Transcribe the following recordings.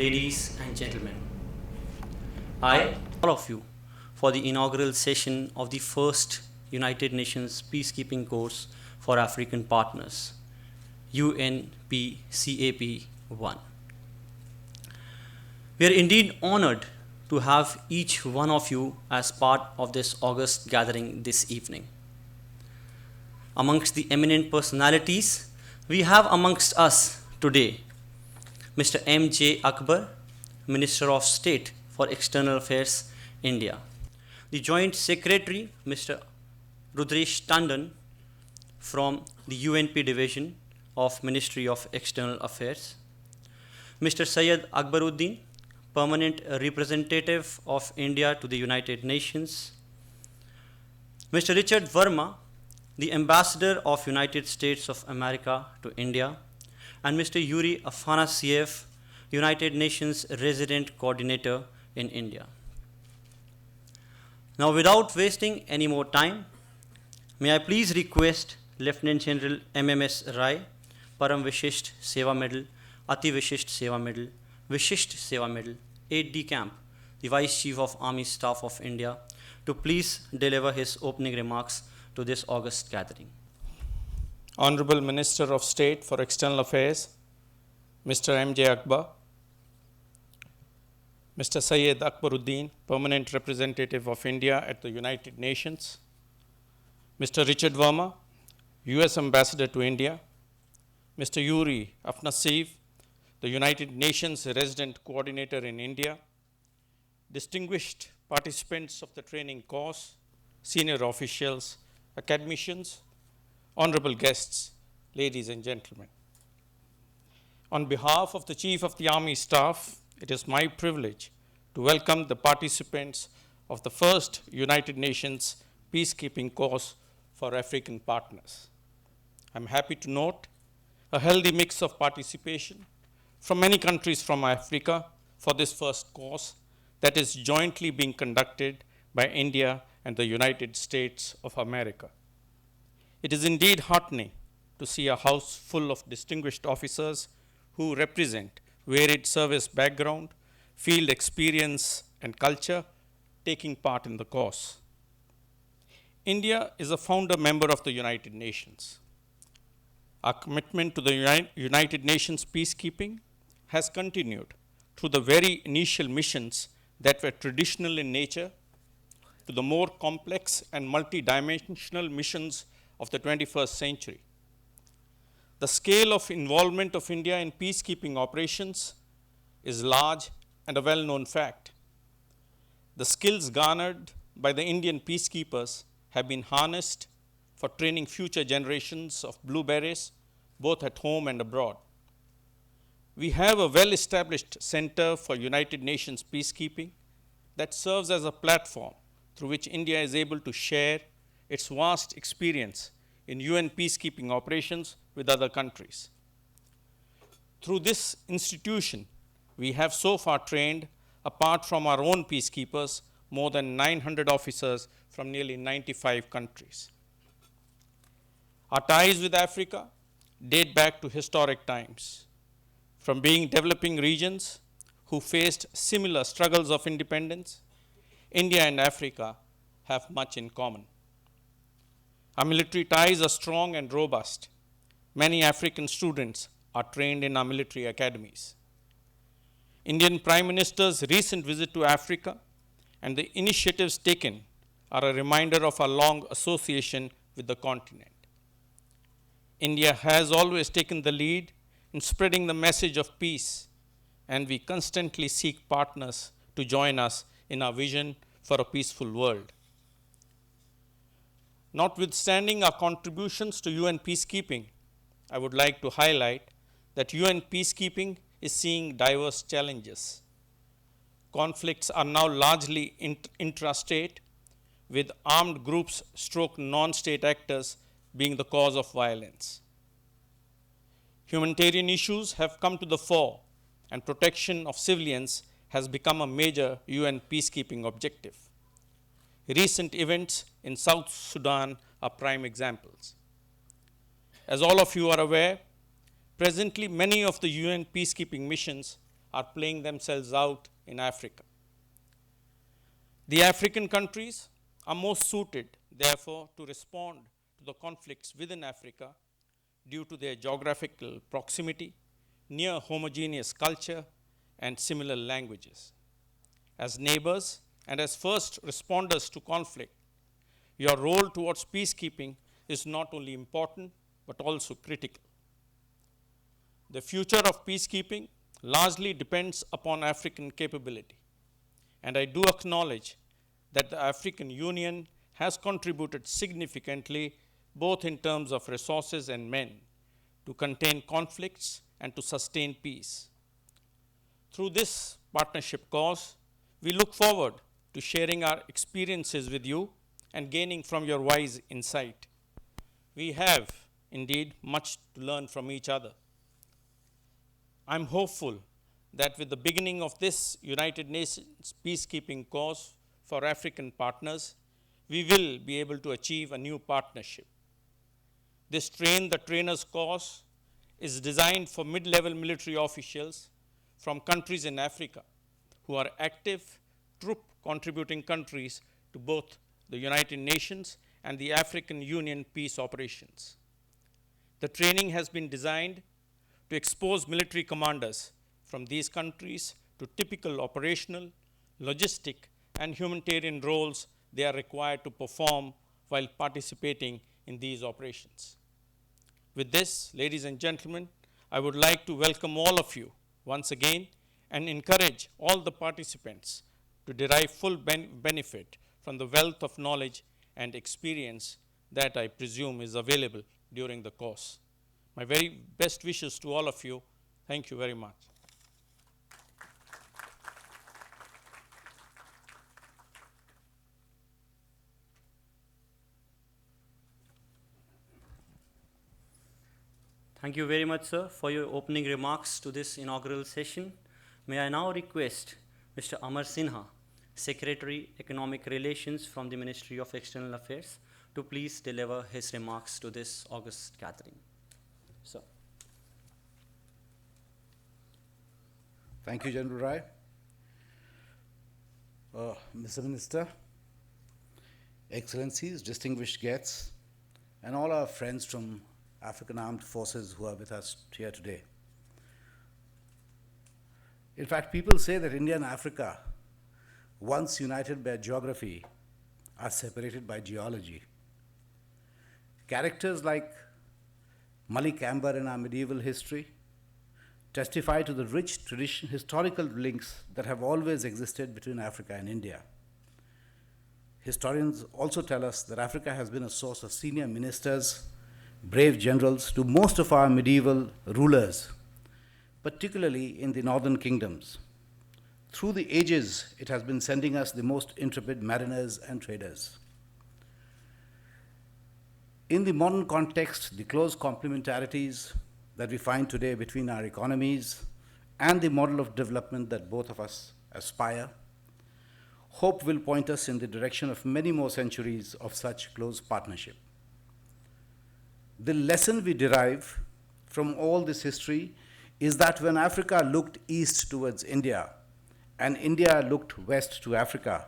ladies and gentlemen. I, all of you, for the inaugural session of the first United Nations Peacekeeping course for African partners, UNPCAP-I. We are indeed honored to have each one of you as part of this august gathering this evening. Amongst the eminent personalities, we have amongst us today Mr. M.J. Akbar, Minister of State for External Affairs, India. The Joint Secretary, Mr. Rudresh Tandon from the UNP Division of Ministry of External Affairs. Mr. Syed Akbaruddin, Permanent Representative of India to the United Nations. Mr. Richard Verma, the Ambassador of United States of America to India, and Mr. Yuri Afanasiev, United Nations Resident Coordinator in India. Now, without wasting any more time, may I please request Lieutenant General MMS Rai, Param Vishisht Seva Medal, Ati Vishisht Seva Medal, Vishisht Seva Medal, 8D Camp, the Vice Chief of Army Staff of India, to please deliver his opening remarks to this august gathering. Honorable Minister of State for External Affairs, Mr. M.J. Akbar, Mr. Syed Akbaruddin, Permanent Representative of India at the United Nations, Mr. Richard Verma, U.S. Ambassador to India, Mr. Yuri Afanasiev, the United Nations Resident Coordinator in India, distinguished participants of the training course, senior officials, academicians, honorable guests, ladies and gentlemen. On behalf of the Chief of the Army Staff, it is my privilege to welcome the participants of the first United Nations Peacekeeping course for African partners. I'm happy to note a healthy mix of participation from many countries from Africa for this first course that is jointly being conducted by India and the United States of America. It is indeed heartening to see a house full of distinguished officers who represent varied service background, field experience, and culture taking part in the course. India is a founder member of the United Nations. Our commitment to the United Nations peacekeeping has continued through the very initial missions that were traditional in nature to the more complex and multidimensional missions of the 21st century. The scale of involvement of India in peacekeeping operations is large and a well-known fact. The skills garnered by the Indian peacekeepers have been harnessed for training future generations of blue berets, both at home and abroad. We have a well-established Center for United Nations Peacekeeping that serves as a platform through which India is able to share its vast experience in UN peacekeeping operations with other countries. Through this institution, we have so far trained, apart from our own peacekeepers, more than 900 officers from nearly 95 countries. Our ties with Africa date back to historic times. From being developing regions who faced similar struggles of independence, India and Africa have much in common. Our military ties are strong and robust. Many African students are trained in our military academies. Indian Prime Minister's recent visit to Africa and the initiatives taken are a reminder of our long association with the continent. India has always taken the lead in spreading the message of peace, and we constantly seek partners to join us in our vision for a peaceful world. Notwithstanding our contributions to UN peacekeeping, I would like to highlight that UN peacekeeping is seeing diverse challenges. Conflicts are now largely intrastate, with armed groups stroke non-state actors being the cause of violence. Humanitarian issues have come to the fore, and protection of civilians has become a major UN peacekeeping objective. Recent events in South Sudan are prime examples. As all of you are aware, presently many of the UN peacekeeping missions are playing themselves out in Africa. The African countries are most suited, therefore, to respond to the conflicts within Africa due to their geographical proximity, near homogeneous culture, and similar languages. As neighbors and as first responders to conflict, your role towards peacekeeping is not only important but also critical. The future of peacekeeping largely depends upon African capability, and I do acknowledge that the African Union has contributed significantly both in terms of resources and men to contain conflicts and to sustain peace. Through this partnership cause, we look forward to sharing our experiences with you and gaining from your wise insight. We have indeed much to learn from each other. I'm hopeful that with the beginning of this United Nations peacekeeping cause for African partners, we will be able to achieve a new partnership. This Train the Trainers course is designed for mid-level military officials from countries in Africa who are active troop contributing countries to both the United Nations and the African Union peace operations. The training has been designed to expose military commanders from these countries to typical operational, logistic, and humanitarian roles they are required to perform while participating in these operations. With this, ladies and gentlemen, I would like to welcome all of you once again and encourage all the participants to derive full benefit from the wealth of knowledge and experience that I presume is available during the course. My very best wishes to all of you. Thank you very much. Thank you very much, sir, for your opening remarks to this inaugural session. May I now request Mr. Amar Sinha, Secretary, Economic Relations from the Ministry of External Affairs, to please deliver his remarks to this august gathering. Sir. Thank you, General Rai. Mr. Minister, Excellencies, distinguished guests, and all our friends from African Armed Forces who are with us here today. In fact, people say that India and Africa, once united by geography, are separated by geology. Characters like Malik Amber in our medieval history testify to the rich historical links that have always existed between Africa and India. Historians also tell us that Africa has been a source of senior ministers, brave generals to most of our medieval rulers, particularly in the northern kingdoms. Through the ages, it has been sending us the most intrepid mariners and traders. In the modern context, the close complementarities that we find today between our economies and the model of development that both of us aspire, hope will point us in the direction of many more centuries of such close partnership. The lesson we derive from all this history is that when Africa looked east towards India and India looked west to Africa,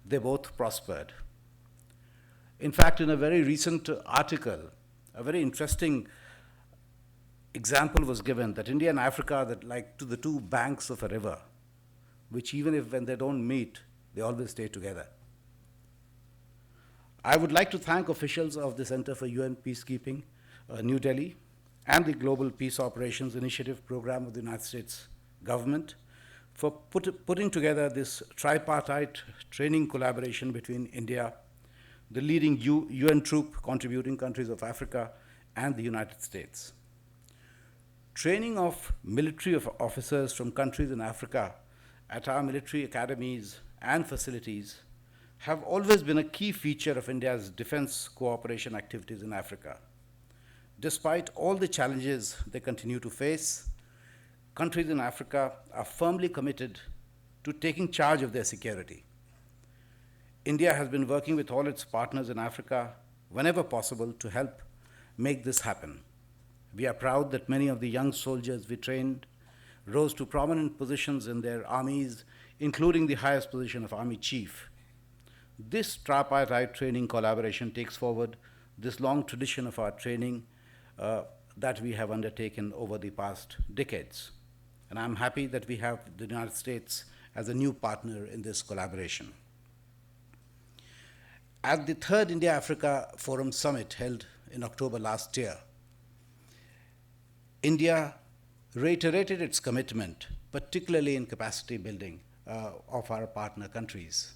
they both prospered. In fact, in a very recent article, a very interesting example was given that India and Africa are like to the two banks of a river, which even if when they don't meet, they always stay together. I would like to thank officials of the Center for UN Peacekeeping, New Delhi, and the Global Peace Operations Initiative Program of the United States government for putting together this tripartite training collaboration between India, the leading UN troop contributing countries of Africa, and the United States. Training of military officers from countries in Africa at our military academies and facilities have always been a key feature of India's defense cooperation activities in Africa. Despite all the challenges they continue to face, countries in Africa are firmly committed to taking charge of their security. India has been working with all its partners in Africa whenever possible to help make this happen. We are proud that many of the young soldiers we trained rose to prominent positions in their armies, including the highest position of Army Chief. This tripartite training collaboration takes forward this long tradition of our training that we have undertaken over the past decades. And I'm happy that we have the United States as a new partner in this collaboration. At the third India-Africa Forum Summit held in October last year, India reiterated its commitment, particularly in capacity building of our partner countries.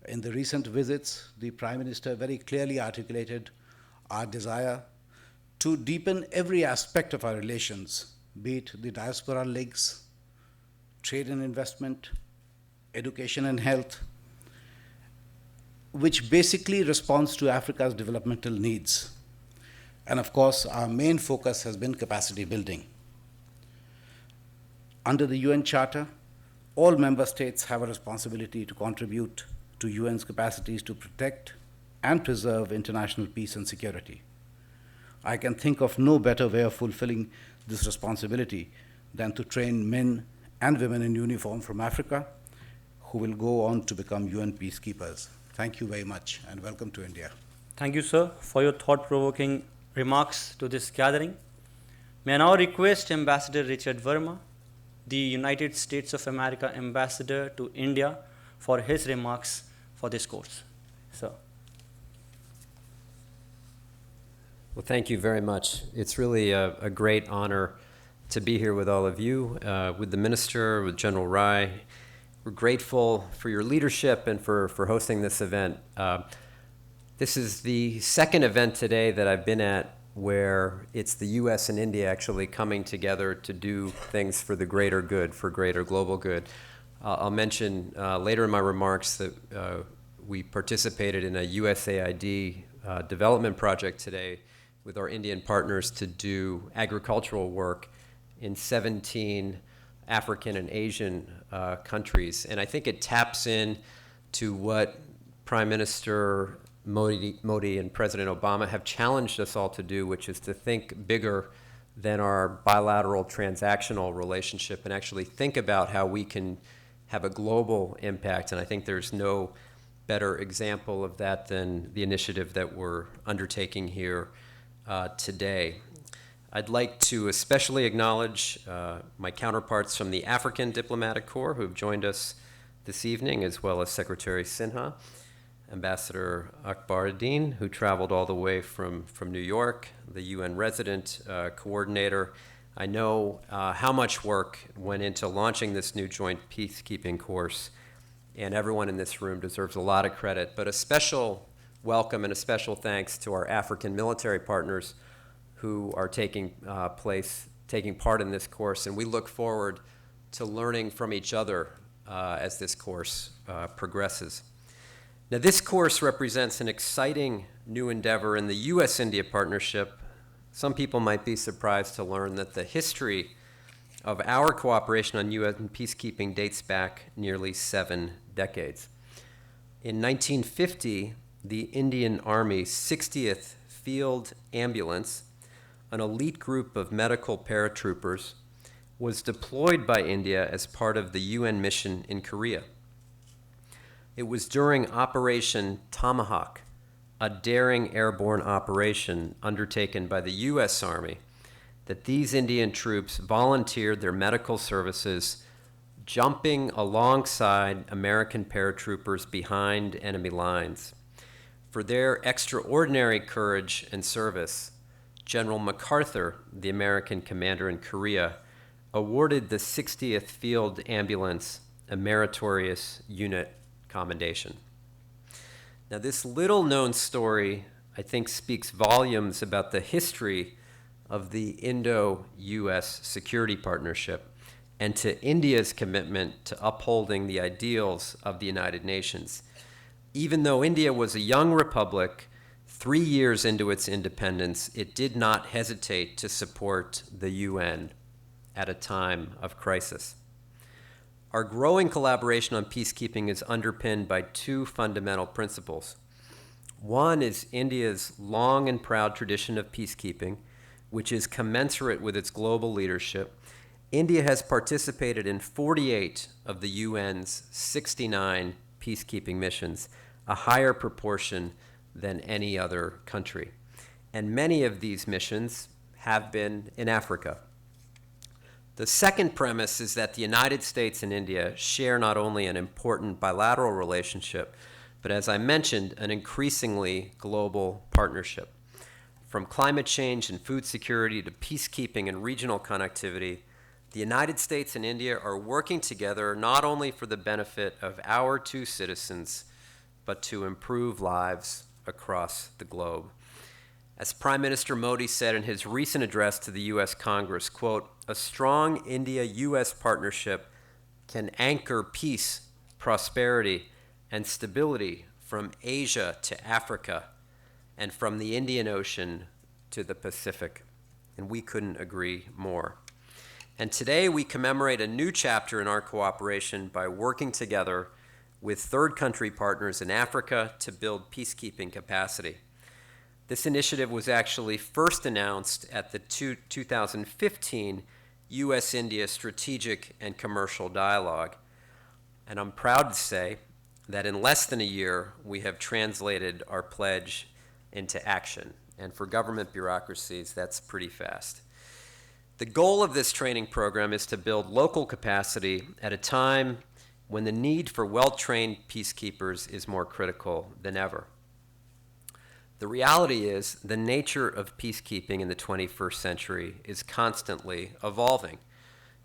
In the recent visits, the Prime Minister very clearly articulated our desire to deepen every aspect of our relations, be it the diaspora links, trade and investment, education and health, which basically responds to Africa's developmental needs. And of course, our main focus has been capacity building. Under the UN Charter, all member states have a responsibility to contribute to UN's capacities to protect and preserve international peace and security. I can think of no better way of fulfilling this responsibility than to train men and women in uniform from Africa who will go on to become UN peacekeepers. Thank you very much and welcome to India. Thank you, sir, for your thought-provoking remarks to this gathering. May I now request Ambassador Richard Verma, the United States of America Ambassador to India, for his remarks for this course. Sir. Well, thank you very much. It's really a great honor to be here with all of you, with the Minister, with General Rai. We're grateful for your leadership and for hosting this event. This is the second event today that I've been at where it's the US and India actually coming together to do things for the greater good, for greater global good. I'll mention later in my remarks that we participated in a USAID development project today with our Indian partners to do agricultural work in 17 African and Asian countries. And I think it taps in to what Prime Minister Modi and President Obama have challenged us all to do, which is to think bigger than our bilateral transactional relationship and actually think about how we can have a global impact. And I think there's no better example of that than the initiative that we're undertaking here today. I'd like to especially acknowledge my counterparts from the African Diplomatic Corps who have joined us this evening, as well as Secretary Sinha, Ambassador Akbaruddin, who traveled all the way from New York, the UN resident coordinator. I know how much work went into launching this new joint peacekeeping course, and everyone in this room deserves a lot of credit, but a special welcome and a special thanks to our African military partners who are taking part in this course, and we look forward to learning from each other as this course progresses. Now, this course represents an exciting new endeavor in the U.S.-India partnership. Some people might be surprised to learn that the history of our cooperation on UN peacekeeping dates back nearly 7 decades. In 1950, the Indian Army's 60th Field Ambulance, an elite group of medical paratroopers, was deployed by India as part of the UN mission in Korea. It was during Operation Tomahawk, a daring airborne operation undertaken by the U.S. Army, that these Indian troops volunteered their medical services, jumping alongside American paratroopers behind enemy lines. For their extraordinary courage and service, General MacArthur, the American commander in Korea, awarded the 60th Field Ambulance a meritorious unit commendation. Now, this little-known story, I think, speaks volumes about the history of the Indo-U.S. security partnership and to India's commitment to upholding the ideals of the United Nations. Even though India was a young republic, 3 years into its independence, it did not hesitate to support the UN at a time of crisis. Our growing collaboration on peacekeeping is underpinned by 2 fundamental principles. One is India's long and proud tradition of peacekeeping, which is commensurate with its global leadership, India has participated in 48 of the UN's 69 peacekeeping missions, a higher proportion than any other country. And many of these missions have been in Africa. The second premise is that the United States and India share not only an important bilateral relationship, but as I mentioned, an increasingly global partnership. From climate change and food security to peacekeeping and regional connectivity, the United States and India are working together not only for the benefit of our two citizens, but to improve lives across the globe. As Prime Minister Modi said in his recent address to the U.S. Congress, quote, "A strong India-U.S. partnership can anchor peace, prosperity, and stability from Asia to Africa and from the Indian Ocean to the Pacific." And we couldn't agree more. And today we commemorate a new chapter in our cooperation by working together with third country partners in Africa to build peacekeeping capacity. This initiative was actually first announced at the 2015 U.S.-India Strategic and Commercial Dialogue. And I'm proud to say that in less than a year, we have translated our pledge into action. And for government bureaucracies, that's pretty fast. The goal of this training program is to build local capacity at a time when the need for well-trained peacekeepers is more critical than ever. The reality is the nature of peacekeeping in the 21st century is constantly evolving.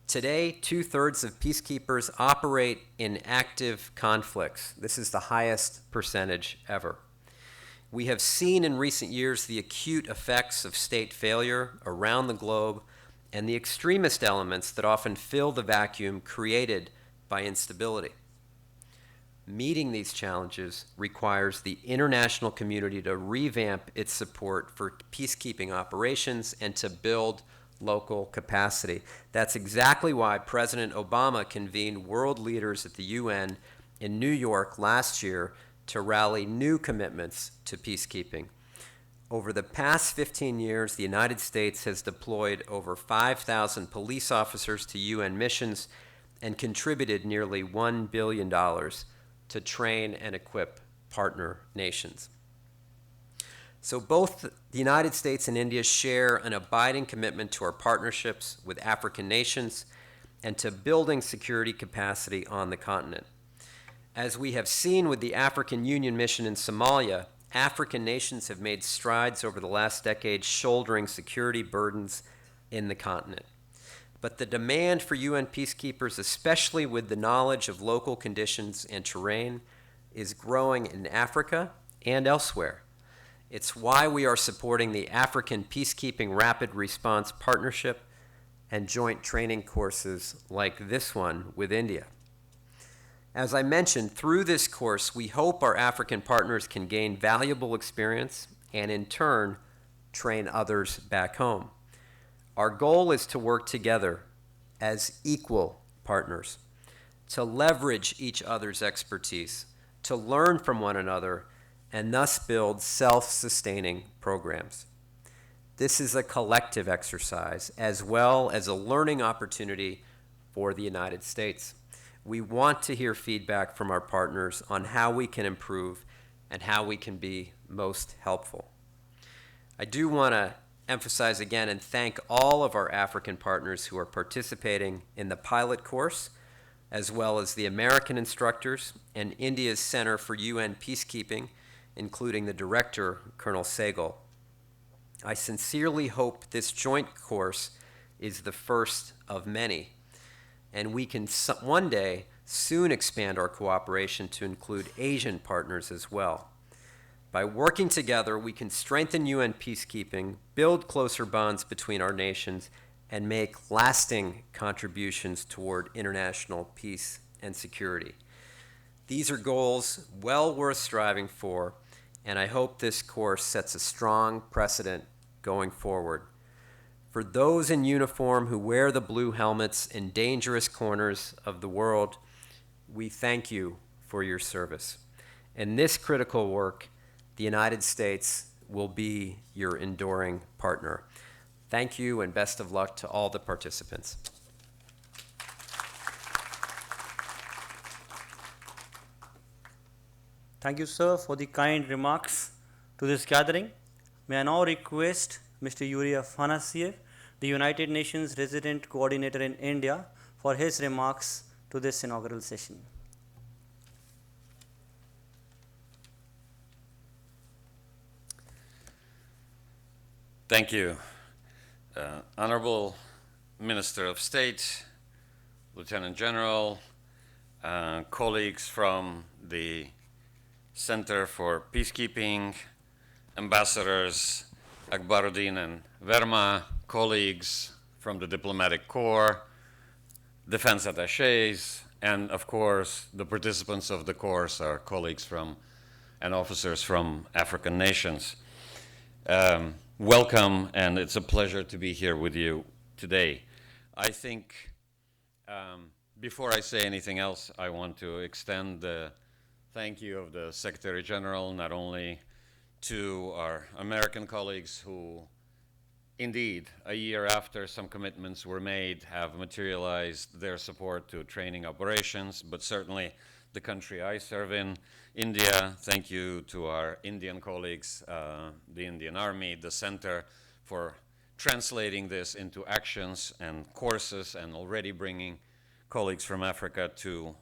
Today, 2/3 of peacekeepers operate in active conflicts. This is the highest percentage ever. We have seen in recent years the acute effects of state failure around the globe and the extremist elements that often fill the vacuum created by instability. Meeting these challenges requires the international community to revamp its support for peacekeeping operations and to build local capacity. That's exactly why President Obama convened world leaders at the UN in New York last year to rally new commitments to peacekeeping. Over the past 15 years, the United States has deployed over 5,000 police officers to UN missions and contributed nearly $1 billion to train and equip partner nations. So both the United States and India share an abiding commitment to our partnerships with African nations and to building security capacity on the continent. As we have seen with the African Union mission in Somalia, African nations have made strides over the last decade shouldering security burdens in the continent. But the demand for UN peacekeepers, especially with the knowledge of local conditions and terrain, is growing in Africa and elsewhere. It's why we are supporting the African Peacekeeping Rapid Response Partnership and joint training courses like this one with India. As I mentioned, through this course, we hope our African partners can gain valuable experience and in turn train others back home. Our goal is to work together as equal partners, to leverage each other's expertise, to learn from one another, and thus build self-sustaining programs. This is a collective exercise as well as a learning opportunity for the United States. We want to hear feedback from our partners on how we can improve and how we can be most helpful. I do want to emphasize again and thank all of our African partners who are participating in the pilot course, as well as the American instructors and India's Center for UN Peacekeeping, including the director, Colonel Sehgal. I sincerely hope this joint course is the first of many, and we can one day soon expand our cooperation to include Asian partners as well. By working together, we can strengthen UN peacekeeping, build closer bonds between our nations, and make lasting contributions toward international peace and security. These are goals well worth striving for, and I hope this course sets a strong precedent going forward. For those in uniform who wear the blue helmets in dangerous corners of the world, we thank you for your service. In this critical work, the United States will be your enduring partner. Thank you and best of luck to all the participants. Thank you, sir, for the kind remarks to this gathering. May I now request Mr. Yuri Afanasiev, the United Nations Resident Coordinator in India, for his remarks to this inaugural session. Thank you. Honorable Minister of State, Lieutenant General, colleagues from the Center for Peacekeeping, ambassadors Akbaruddin and Verma, colleagues from the Diplomatic Corps, defense attaches, and of course the participants of the course are colleagues from and officers from African nations. Welcome, and it's a pleasure to be here with you today. I think before I say anything else, I want to extend the thank you of the Secretary General, not only to our American colleagues who, indeed, a year after some commitments were made, have materialized their support to training operations, but certainly the country I serve in, India. Thank you to our Indian colleagues, the Indian Army, the Center, for translating this into actions and courses, and already bringing colleagues from Africa to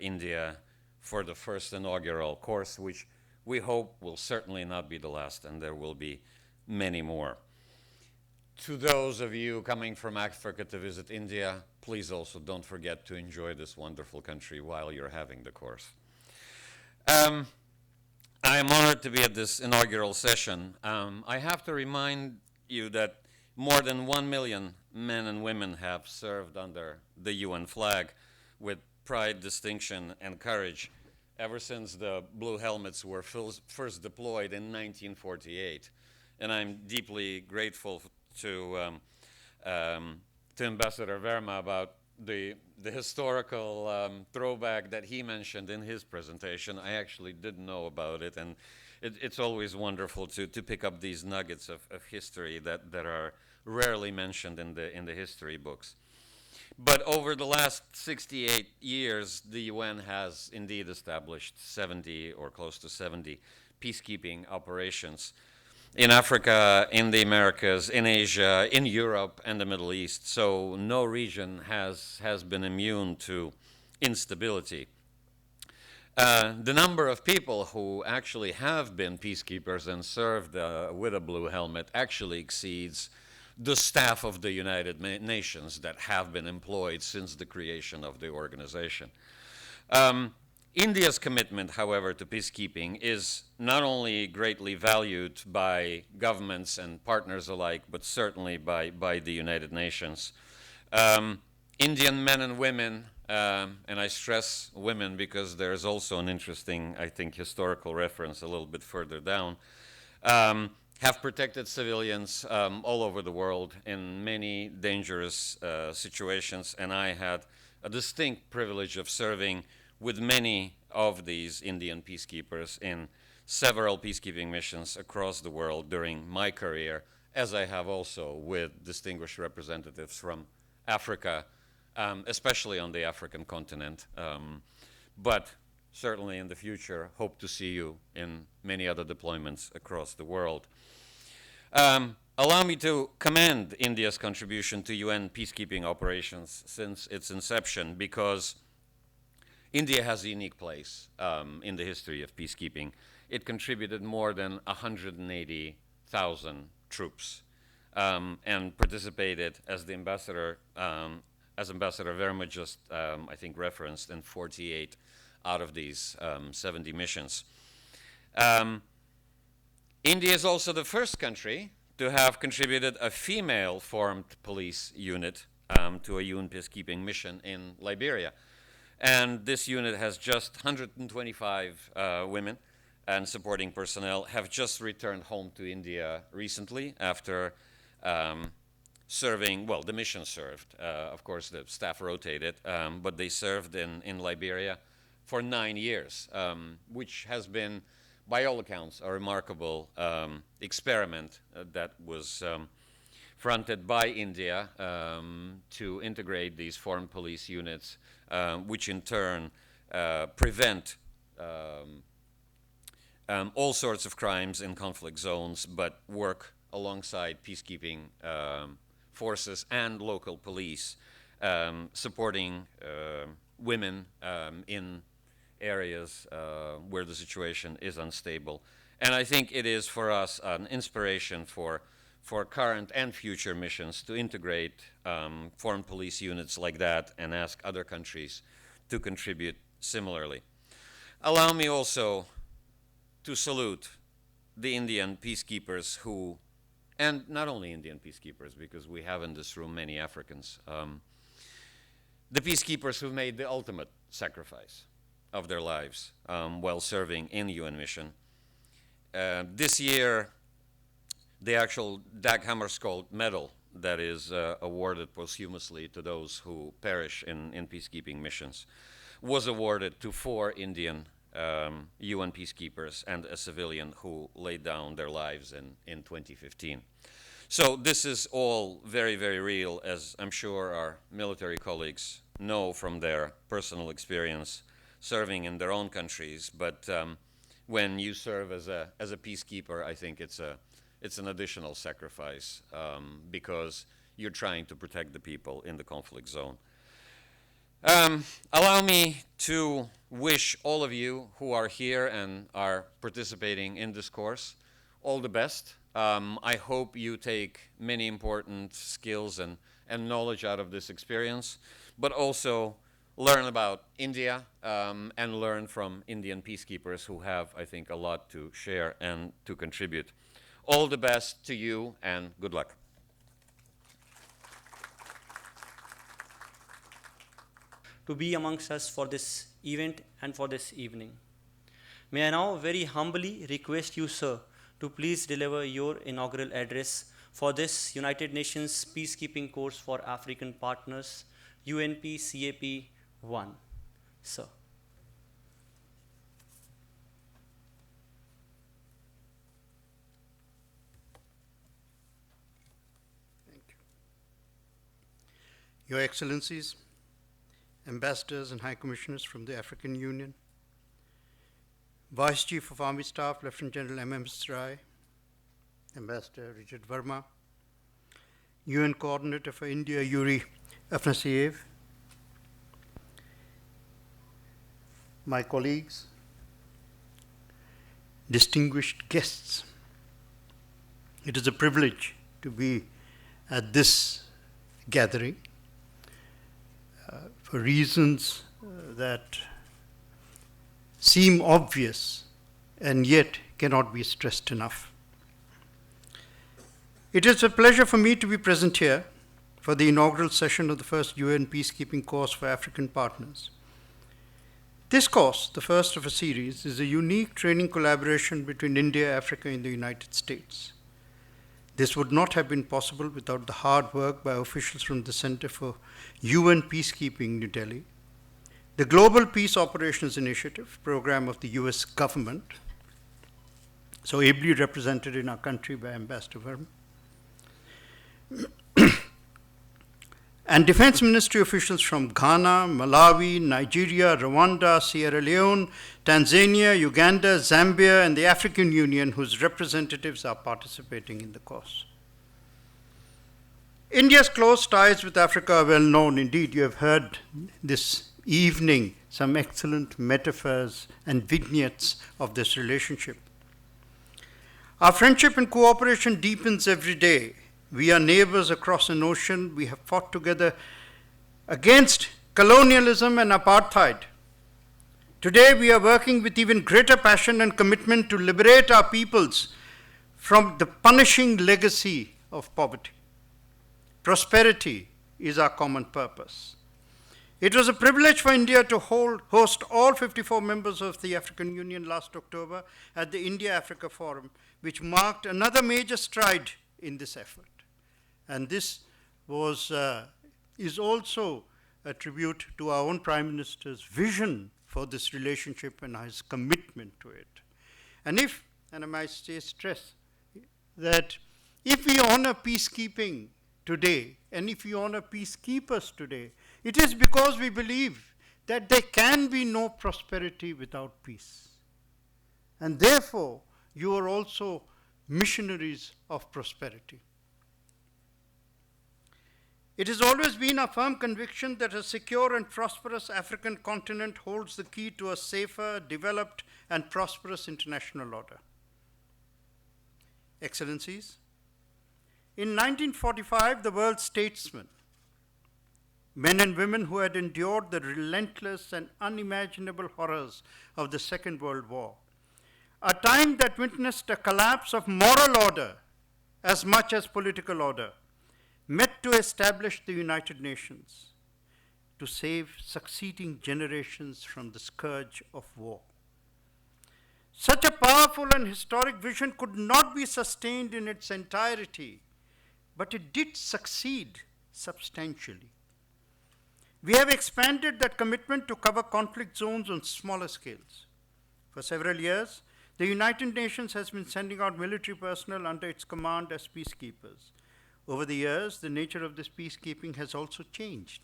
India for the first inaugural course, which we hope will certainly not be the last, and there will be many more. To those of you coming from Africa to visit India, please also don't forget to enjoy this wonderful country while you're having the course. I am honored to be at this inaugural session. I have to remind you that more than 1 million men and women have served under the UN flag with pride, distinction, and courage ever since the blue helmets were first deployed in 1948. And I'm deeply grateful to Ambassador Verma about the historical throwback that he mentioned in his presentation. I actually didn't know about it, and it's always wonderful to pick up these nuggets of history that are rarely mentioned in the history books. But over the last 68 years, the UN has indeed established 70 or close to 70 peacekeeping operations in Africa, in the Americas, in Asia, in Europe, and the Middle East. So no region has been immune to instability. The number of people who actually have been peacekeepers and served with a blue helmet actually exceeds the staff of the United Nations that have been employed since the creation of the organization. India's commitment, however, to peacekeeping is not only greatly valued by governments and partners alike, but certainly by the United Nations. Indian men and women, and I stress women because there's also an interesting, I think, historical reference a little bit further down, have protected civilians all over the world in many dangerous situations, and I had a distinct privilege of serving with many of these Indian peacekeepers in several peacekeeping missions across the world during my career, as I have also with distinguished representatives from Africa, especially on the African continent. But certainly in the future, hope to see you in many other deployments across the world. Allow me to commend India's contribution to UN peacekeeping operations since its inception, because India has a unique place in the history of peacekeeping. It contributed more than 180,000 troops and participated, as the ambassador, Ambassador Verma just, I think, referenced, in 48 out of these 70 missions. India is also the first country to have contributed a female-formed police unit to a UN peacekeeping mission in Liberia. And this unit has just 125 women and supporting personnel, have just returned home to India recently after serving, well, the mission served. Of course, the staff rotated, but they served in Liberia for 9 years, which has been, by all accounts, a remarkable experiment that was fronted by India to integrate these foreign police units, which in turn prevent all sorts of crimes in conflict zones, but work alongside peacekeeping forces and local police, supporting women in areas where the situation is unstable. And I think it is for us an inspiration for current and future missions to integrate foreign police units like that and ask other countries to contribute similarly. Allow me also to salute the Indian peacekeepers who, and not only Indian peacekeepers, because we have in this room many Africans, the peacekeepers who made the ultimate sacrifice of their lives while serving in UN mission. This year, the actual Dag Hammarskjöld Medal that is awarded posthumously to those who perish in peacekeeping missions was awarded to 4 Indian UN peacekeepers and a civilian who laid down their lives in 2015. So this is all very, very real, as I'm sure our military colleagues know from their personal experience serving in their own countries. But when you serve as a peacekeeper, I think it's an additional sacrifice because you're trying to protect the people in the conflict zone. Allow me to wish all of you who are here and are participating in this course all the best. I hope you take many important skills and knowledge out of this experience, but also learn about India and learn from Indian peacekeepers who have, I think, a lot to share and to contribute. All the best to you and good luck. To be amongst us for this event and for this evening. May I now very humbly request you, sir, to please deliver your inaugural address for this United Nations Peacekeeping Course for African Partners, UNPCAP-I. Sir. Thank you. Your Excellencies, Ambassadors and High Commissioners from the African Union, Vice Chief of Army Staff, Lieutenant General M.M.S. Rai, Ambassador Richard Verma, UN Coordinator for India, Yuri Afnasiev, my colleagues, distinguished guests. It is a privilege to be at this gathering for reasons that seem obvious and yet cannot be stressed enough. It is a pleasure for me to be present here for the inaugural session of the first UN Peacekeeping Course for African Partners. This course, the first of a series, is a unique training collaboration between India, Africa, and the United States. This would not have been possible without the hard work by officials from the Center for UN Peacekeeping, New Delhi, the Global Peace Operations Initiative program of the US government, so ably represented in our country by Ambassador Verma, and Defense Ministry officials from Ghana, Malawi, Nigeria, Rwanda, Sierra Leone, Tanzania, Uganda, Zambia, and the African Union, whose representatives are participating in the course. India's close ties with Africa are well known. Indeed, you have heard this evening some excellent metaphors and vignettes of this relationship. Our friendship and cooperation deepens every day. We are neighbors across an ocean. We have fought together against colonialism and apartheid. Today, we are working with even greater passion and commitment to liberate our peoples from the punishing legacy of poverty. Prosperity is our common purpose. It was a privilege for India to host all 54 members of the African Union last October at the India-Africa Forum, which marked another major stride in this effort. And this is also a tribute to our own Prime Minister's vision for this relationship and his commitment to it. And I might stress that if we honor peacekeeping today, and if we honor peacekeepers today, it is because we believe that there can be no prosperity without peace. and therefore you are also missionaries of prosperity. It has always been our firm conviction that a secure and prosperous African continent holds the key to a safer, developed, and prosperous international order. Excellencies, in 1945, the world's statesmen, men and women who had endured the relentless and unimaginable horrors of the Second World War, a time that witnessed a collapse of moral order as much as political order, met to establish the United Nations to save succeeding generations from the scourge of war. Such a powerful and historic vision could not be sustained in its entirety, but it did succeed substantially. We have expanded that commitment to cover conflict zones on smaller scales. For several years, the United Nations has been sending out military personnel under its command as peacekeepers. Over the years, the nature of this peacekeeping has also changed.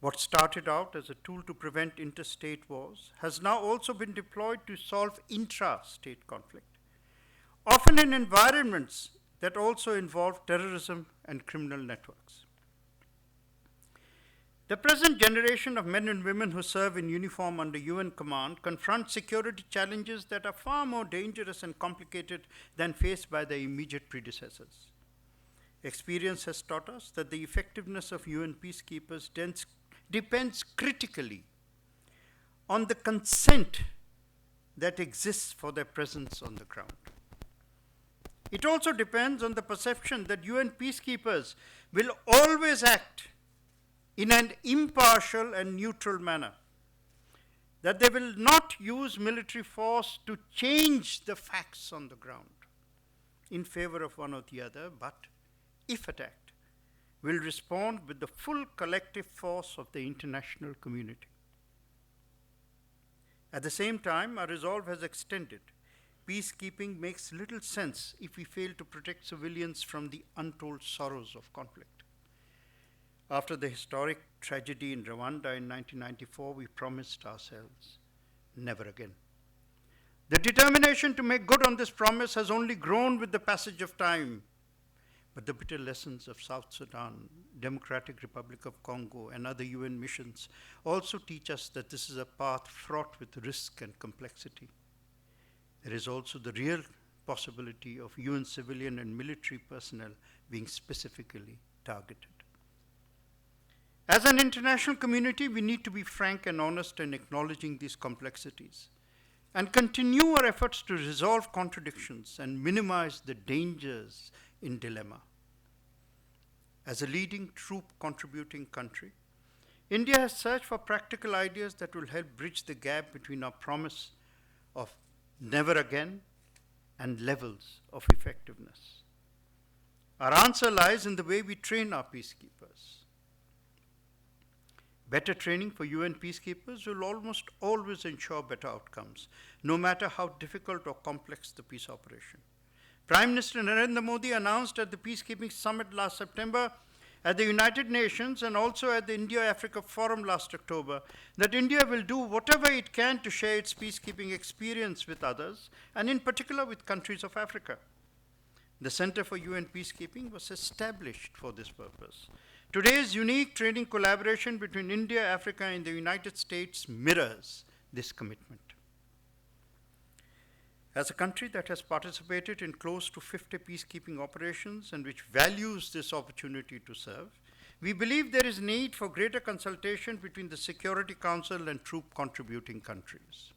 What started out as a tool to prevent interstate wars has now also been deployed to solve intra-state conflict, often in environments that also involve terrorism and criminal networks. The present generation of men and women who serve in uniform under UN command confront security challenges that are far more dangerous and complicated than faced by their immediate predecessors. Experience has taught us that the effectiveness of UN peacekeepers depends critically on the consent that exists for their presence on the ground. It also depends on the perception that UN peacekeepers will always act in an impartial and neutral manner, that they will not use military force to change the facts on the ground in favor of one or the other, but if attacked, will respond with the full collective force of the international community. At the same time, our resolve has extended. Peacekeeping makes little sense if we fail to protect civilians from the untold sorrows of conflict. After the historic tragedy in Rwanda in 1994, we promised ourselves, never again. The determination to make good on this promise has only grown with the passage of time. But the bitter lessons of South Sudan, Democratic Republic of Congo, and other UN missions also teach us that this is a path fraught with risk and complexity. There is also the real possibility of UN civilian and military personnel being specifically targeted. As an international community, we need to be frank and honest in acknowledging these complexities and continue our efforts to resolve contradictions and minimize the dangers in dilemma. As a leading troop contributing country, India has searched for practical ideas that will help bridge the gap between our promise of never again and levels of effectiveness. Our answer lies in the way we train our peacekeepers. Better training for UN peacekeepers will almost always ensure better outcomes, no matter how difficult or complex the peace operation. Prime Minister Narendra Modi announced at the Peacekeeping Summit last September, at the United Nations, and also at the India-Africa Forum last October, that India will do whatever it can to share its peacekeeping experience with others, and in particular with countries of Africa. The Center for UN Peacekeeping was established for this purpose. Today's unique training collaboration between India, Africa, and the United States mirrors this commitment. As a country that has participated in close to 50 peacekeeping operations and which values this opportunity to serve, we believe there is need for greater consultation between the Security Council and troop contributing countries.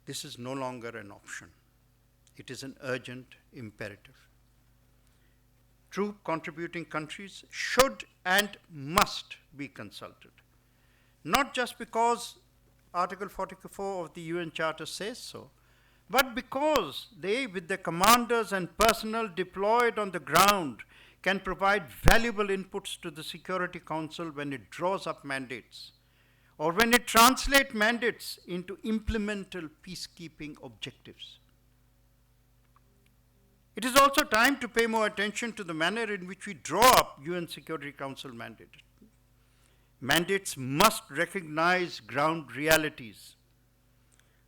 This is no longer an option. It is an urgent imperative. Troop contributing countries should and must be consulted, not just because Article 44 of the UN Charter says so, but because they, with their commanders and personnel deployed on the ground, can provide valuable inputs to the Security Council when it draws up mandates, or when it translates mandates into implemental peacekeeping objectives. It is also time to pay more attention to the manner in which we draw up UN Security Council mandates. Mandates must recognize ground realities.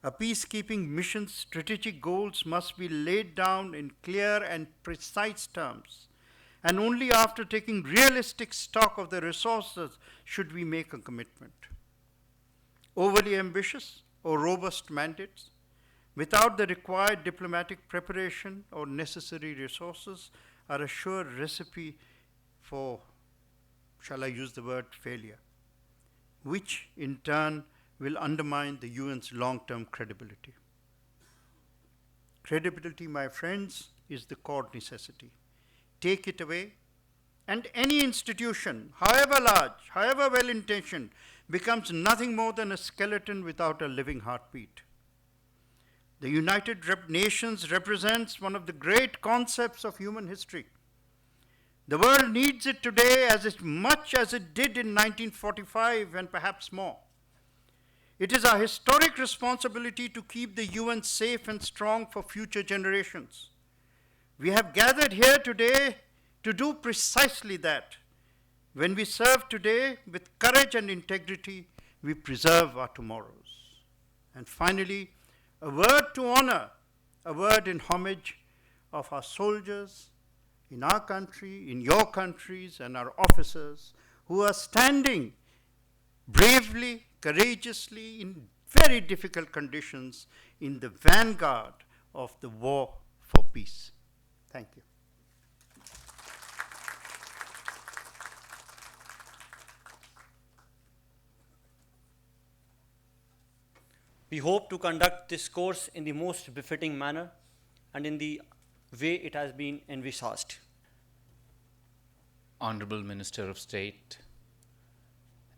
A peacekeeping mission's strategic goals must be laid down in clear and precise terms, and only after taking realistic stock of the resources should we make a commitment. Overly ambitious or robust mandates, without the required diplomatic preparation or necessary resources, are a sure recipe for, shall I use the word, failure, which in turn will undermine the UN's long-term credibility. Credibility, my friends, is the core necessity. Take it away, and any institution, however large, however well-intentioned, becomes nothing more than a skeleton without a living heartbeat. The United Nations represents one of the great concepts of human history. The world needs it today as much as it did in 1945 and perhaps more. It is our historic responsibility to keep the UN safe and strong for future generations. We have gathered here today to do precisely that. When we serve today with courage and integrity, we preserve our tomorrows. And finally, a word to honor, a word in homage of our soldiers in our country, in your countries, and our officers who are standing bravely, courageously, in very difficult conditions in the vanguard of the war for peace. Thank you. We hope to conduct this course in the most befitting manner and in the way it has been envisaged. Honorable Minister of State,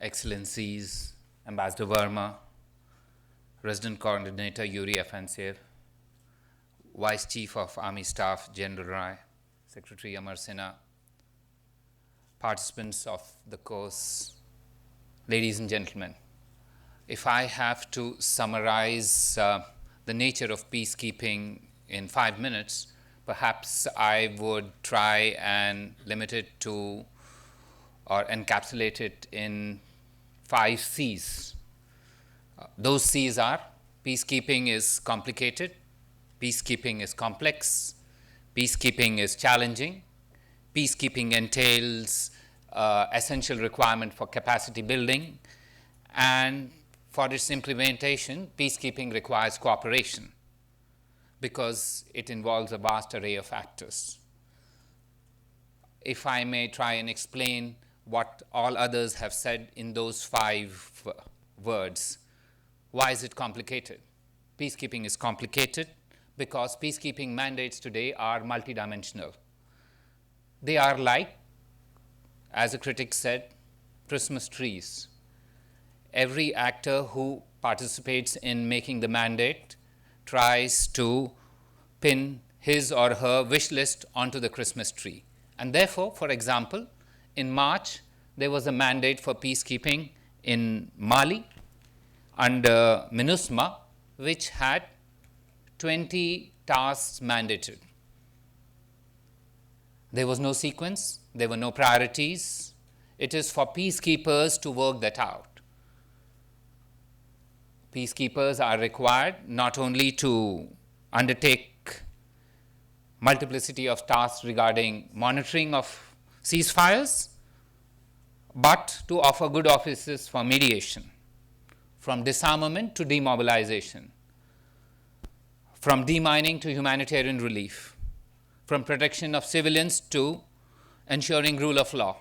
Excellencies, Ambassador Verma, Resident Coordinator Yuri Afanasyev, Vice Chief of Army Staff General Rai, Secretary Amar Sinha, participants of the course, ladies and gentlemen. If I have to summarize the nature of peacekeeping in 5 minutes, perhaps I would try and limit it to or encapsulate it in 5 C's. Those C's are: peacekeeping is complicated, peacekeeping is complex, peacekeeping is challenging, peacekeeping entails essential requirement for capacity building, and for its implementation, peacekeeping requires cooperation because it involves a vast array of factors. If I may try and explain what all others have said in those 5 words, why is it complicated? Peacekeeping is complicated because peacekeeping mandates today are multidimensional. They are like, as a critic said, Christmas trees. Every actor who participates in making the mandate tries to pin his or her wish list onto the Christmas tree. And therefore, for example, in March, there was a mandate for peacekeeping in Mali under MINUSMA, which had 20 tasks mandated. There was no sequence, there were no priorities. It is for peacekeepers to work that out. Peacekeepers are required not only to undertake multiplicity of tasks regarding monitoring of ceasefires, but to offer good offices for mediation, from disarmament to demobilization, from demining to humanitarian relief, from protection of civilians to ensuring rule of law,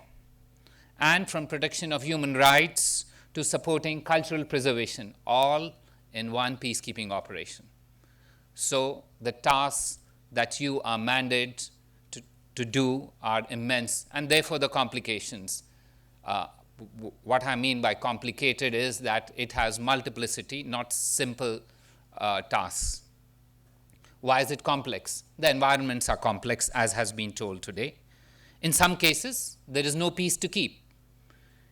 and from protection of human rights to supporting cultural preservation, all in one peacekeeping operation. So the tasks that you are mandated to do are immense, and therefore the complications. What I mean by complicated is that it has multiplicity, not simple tasks. Why is it complex? The environments are complex, as has been told today. In some cases, there is no peace to keep.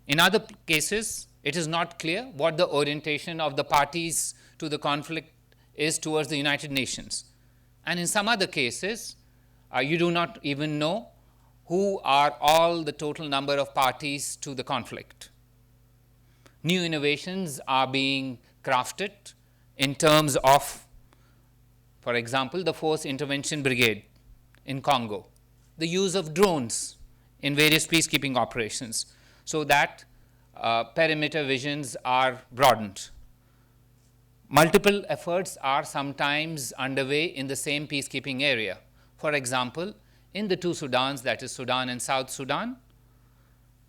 In other cases, it is not clear what the orientation of the parties to the conflict is towards the United Nations. And in some other cases, you do not even know who are all the total number of parties to the conflict. New innovations are being crafted in terms of, for example, the Force Intervention Brigade in Congo, the use of drones in various peacekeeping operations, so that perimeter visions are broadened. Multiple efforts are sometimes underway in the same peacekeeping area. For example, in the two Sudans, that is Sudan and South Sudan,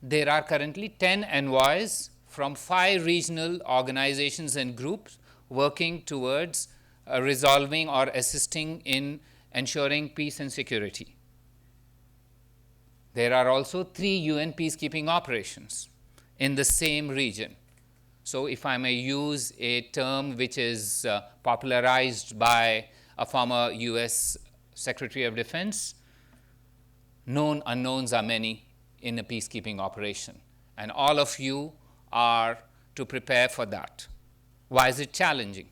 there are currently 10 envoys from 5 regional organizations and groups working towards resolving or assisting in ensuring peace and security. There are also 3 UN peacekeeping operations in the same region. So if I may use a term which is popularized by a former US Secretary of Defense, known unknowns are many in a peacekeeping operation. And all of you are to prepare for that. Why is it challenging?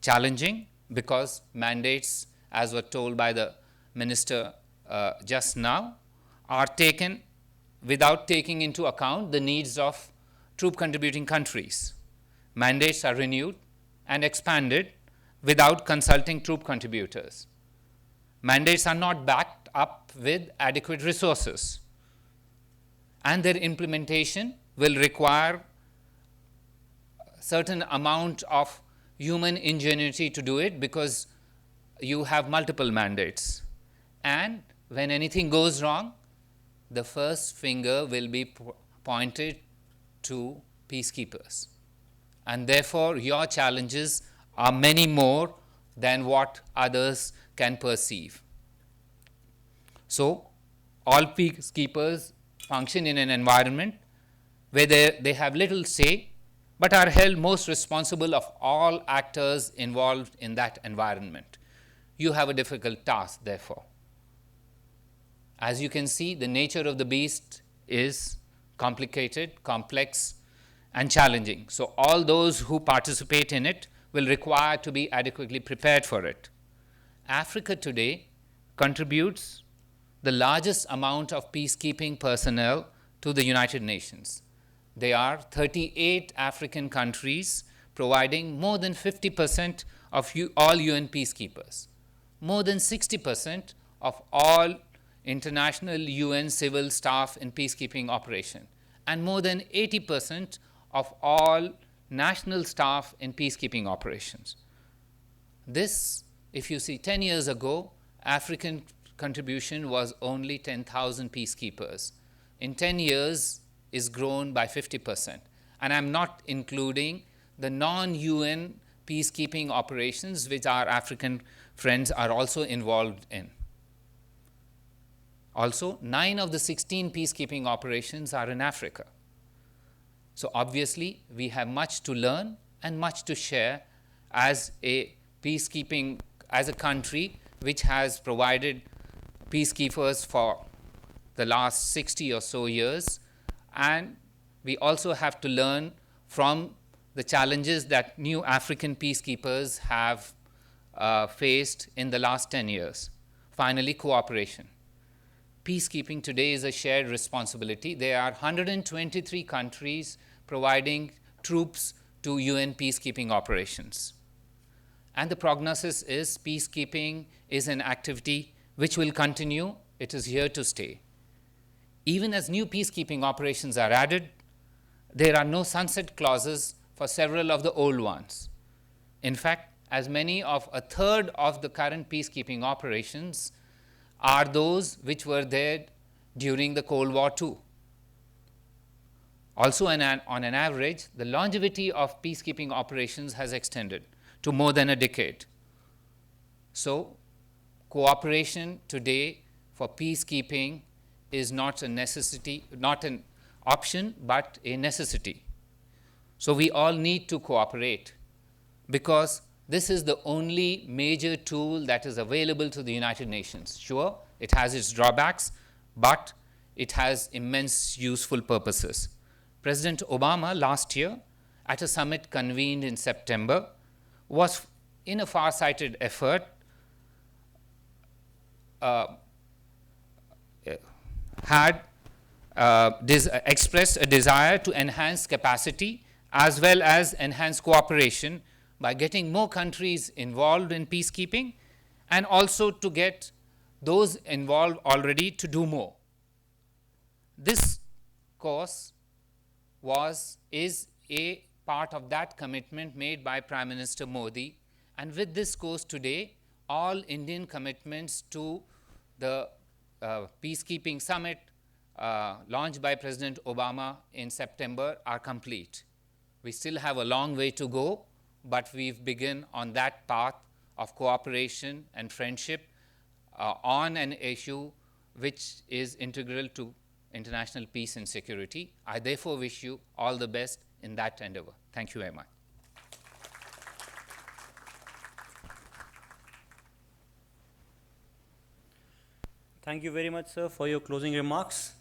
Challenging because mandates, as were told by the minister just now, are taken without taking into account the needs of troop contributing countries. Mandates are renewed and expanded without consulting troop contributors. Mandates are not backed up with adequate resources, and their implementation will require a certain amount of human ingenuity to do it, because you have multiple mandates. And when anything goes wrong, the first finger will be pointed to peacekeepers. And therefore, your challenges are many more than what others can perceive. So, all peacekeepers function in an environment where they have little say, but are held most responsible of all actors involved in that environment. You have a difficult task, therefore. As you can see, the nature of the beast is complicated, complex, and challenging. So all those who participate in it will require to be adequately prepared for it. Africa today contributes the largest amount of peacekeeping personnel to the United Nations. There are 38 African countries providing more than 50% of all UN peacekeepers, more than 60% of all international UN civil staff in peacekeeping operation, and more than 80% of all national staff in peacekeeping operations. This, if you see 10 years ago, African contribution was only 10,000 peacekeepers. In 10 years, is grown by 50%. And I'm not including the non-UN peacekeeping operations which our African friends are also involved in. Also, 9 of the 16 peacekeeping operations are in Africa. So obviously, we have much to learn and much to share as a peacekeeping, as a country which has provided peacekeepers for the last 60 or so years. And we also have to learn from the challenges that new African peacekeepers have faced in the last 10 years. Finally, cooperation. Peacekeeping today is a shared responsibility. There are 123 countries providing troops to UN peacekeeping operations. And the prognosis is peacekeeping is an activity which will continue. It is here to stay. Even as new peacekeeping operations are added, there are no sunset clauses for several of the old ones. In fact, as many of a third of the current peacekeeping operations are those which were there during the Cold War too. Also, on an average, the longevity of peacekeeping operations has extended to more than a decade. So, cooperation today for peacekeeping is not a necessity, not an option, but a necessity. So we all need to cooperate, because this is the only major tool that is available to the United Nations. Sure, it has its drawbacks, but it has immense useful purposes. President Obama last year, at a summit convened in September, was in a far-sighted effort had expressed a desire to enhance capacity as well as enhance cooperation by getting more countries involved in peacekeeping, and also to get those involved already to do more. This course is a part of that commitment made by Prime Minister Modi, and with this course today, all Indian commitments to the peacekeeping summit launched by President Obama in September are complete. We still have a long way to go, but we've begun on that path of cooperation and friendship on an issue which is integral to international peace and security. I therefore wish you all the best in that endeavor. Thank you very much. Thank you very much, sir, for your closing remarks.